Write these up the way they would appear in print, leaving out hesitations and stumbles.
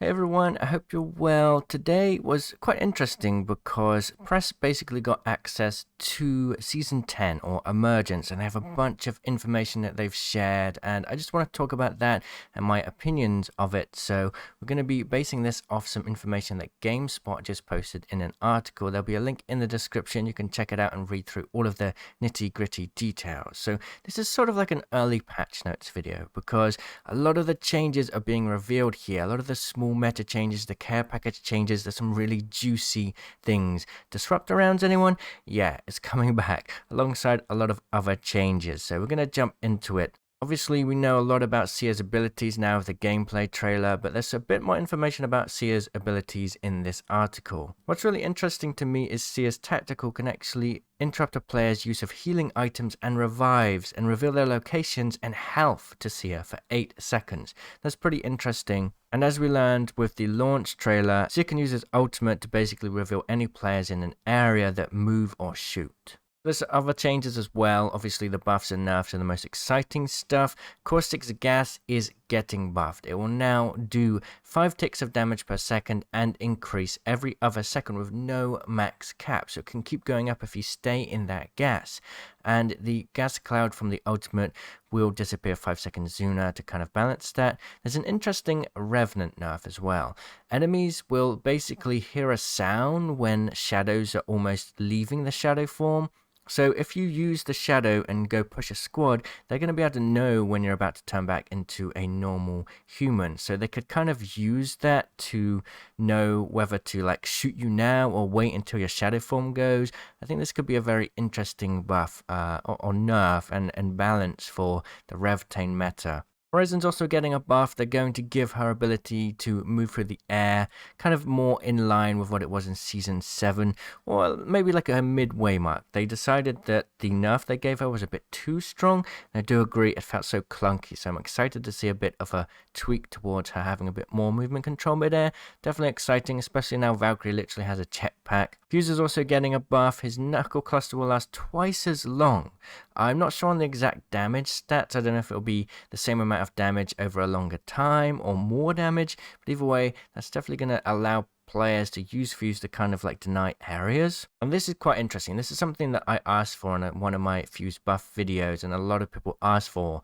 Hey everyone, I hope you're well. Today was quite interesting because press basically got access to Season 10 or Emergence, and they have a bunch of information that they've shared, and I just want to talk about that and my opinions of it. So we're going to be basing this off some information that GameSpot just posted in an article. There'll be a link in the description. You can check it out and read through all of the nitty-gritty details. So this is sort of like an early patch notes video because a lot of the changes are being revealed here. A lot of the small meta changes, the care package changes, there's some really juicy things. Disruptor rounds, anyone? Yeah, it's coming back alongside a lot of other changes. So we're going to jump into it. Obviously, we know a lot about Seer's abilities now with the gameplay trailer, but there's a bit more information about Seer's abilities in this article. What's really interesting to me is Seer's tactical can actually interrupt a player's use of healing items and revives and reveal their locations and health to Seer for 8 seconds. That's pretty interesting. And as we learned with the launch trailer, Seer can use his ultimate to basically reveal any players in an area that move or shoot. There's other changes as well. Obviously, the buffs and nerfs are the most exciting stuff. Caustic's gas is getting buffed. It will now do 5 ticks of damage per second and increase every other second with no max cap. So it can keep going up if you stay in that gas. And the gas cloud from the ultimate will disappear 5 seconds sooner to kind of balance that. There's an interesting Revenant nerf as well. Enemies will basically hear a sound when shadows are almost leaving the shadow form. So if you use the shadow and go push a squad, they're going to be able to know when you're about to turn back into a normal human. So they could kind of use that to know whether to like shoot you now or wait until your shadow form goes. I think this could be a very interesting buff or nerf and balance for the Revtane meta. Horizon's also getting a buff. They're going to give her ability to move through the air, kind of more in line with what it was in Season 7, or maybe like a midway mark. They decided that the nerf they gave her was a bit too strong, and I do agree it felt so clunky, so I'm excited to see a bit of a tweak towards her having a bit more movement control mid-air. Definitely exciting, especially now Valkyrie literally has a jetpack. Fuse is also getting a buff. His knuckle cluster will last twice as long. I'm not sure on the exact damage stats. I don't know if it'll be the same amount of damage over a longer time or more damage, but either way, that's definitely going to allow players to use Fuse to kind of like deny areas. And this is quite interesting. This is something that I asked for in one of my Fuse buff videos, and a lot of people asked for.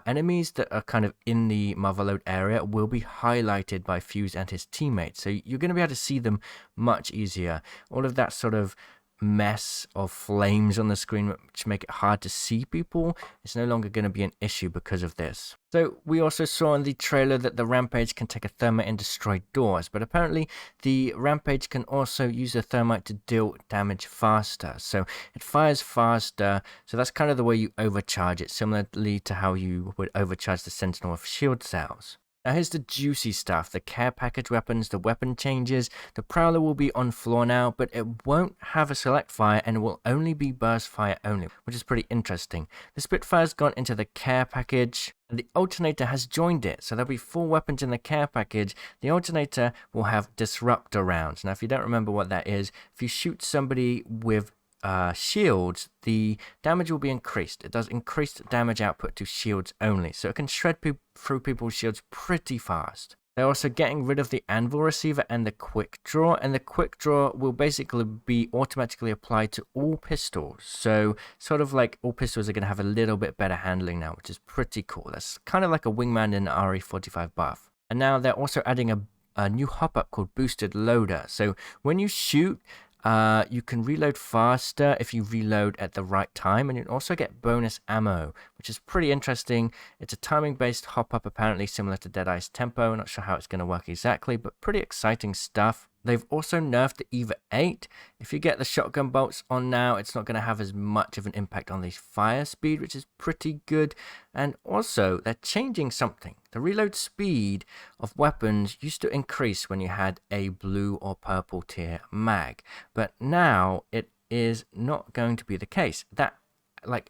Enemies that are kind of in the Motherlode area will be highlighted by Fuse and his teammates, so you're going to be able to see them much easier. All of that sort of mess of flames on the screen which make it hard to see people, it's no longer going to be an issue because of this. So we also saw in the trailer that the Rampage can take a thermite and destroy doors, but apparently the Rampage can also use a thermite to deal damage faster, so it fires faster. So that's kind of the way you overcharge it, similarly to how you would overcharge the Sentinel with shield cells. Now here's the juicy stuff, the care package weapons, the weapon changes. The Prowler will be on floor now, but it won't have a select fire and it will only be burst fire only, which is pretty interesting. The Spitfire's gone into the care package, and the Alternator has joined it, so there'll be 4 weapons in the care package. The Alternator will have Disruptor rounds. Now if you don't remember what that is, if you shoot somebody with shields, the damage will be increased. It does increased damage output to shields only, so it can shred through people's shields pretty fast. They're also getting rid of the Anvil Receiver and the Quick Draw, and the Quick Draw will basically be automatically applied to all pistols. So sort of like all pistols are going to have a little bit better handling now, which is pretty cool. That's kind of like a wingman in RE45 buff. And now they're also adding a new hop-up called Boosted Loader. So when you shoot, you can reload faster if you reload at the right time, and you also get bonus ammo, which is pretty interesting. It's a timing-based hop-up, apparently similar to Deadeye's Tempo. I'm not sure how it's going to work exactly, but pretty exciting stuff. They've also nerfed the EVA 8. If you get the shotgun bolts on now, it's not going to have as much of an impact on the fire speed, which is pretty good. And also, they're changing something. The reload speed of weapons used to increase when you had a blue or purple tier mag, but now it is not going to be the case. That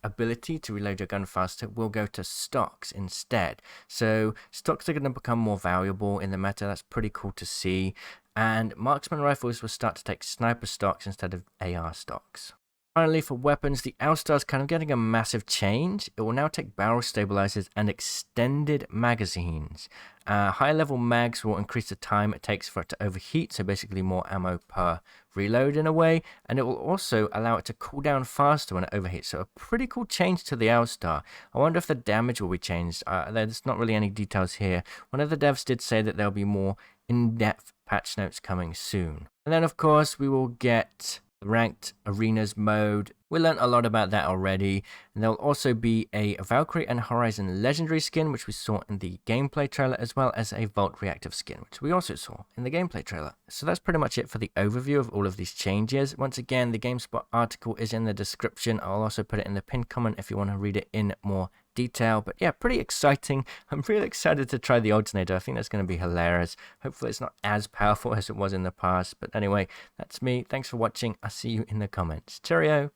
ability to reload your gun faster will go to stocks instead. So stocks are going to become more valuable in the meta. That's pretty cool to see. And marksman rifles will start to take sniper stocks instead of AR stocks. Finally, for weapons, the Outstar is kind of getting a massive change. It will now take barrel stabilizers and extended magazines. High level mags will increase the time it takes for it to overheat, so basically more ammo per reload in a way, and it will also allow it to cool down faster when it overheats. So a pretty cool change to the Outstar. I wonder if the damage will be changed. There's not really any details here. One of the devs did say that there'll be more in-depth patch notes coming soon. And then of course we will get ranked arenas mode. We learned a lot about that already, and there'll also be a Valkyrie and Horizon legendary skin, which we saw in the gameplay trailer, as well as a Vault reactive skin, which we also saw in the gameplay trailer. So that's pretty much it for the overview of all of these changes. Once again, the GameSpot article is in the description. I'll also put it in the pinned comment if you want to read it in more detail. But yeah, pretty exciting. I'm really excited to try the alternator. I think that's going to be hilarious. Hopefully it's not as powerful as it was in the past. But anyway, that's me. Thanks for watching. I'll see you in the comments. Cheerio!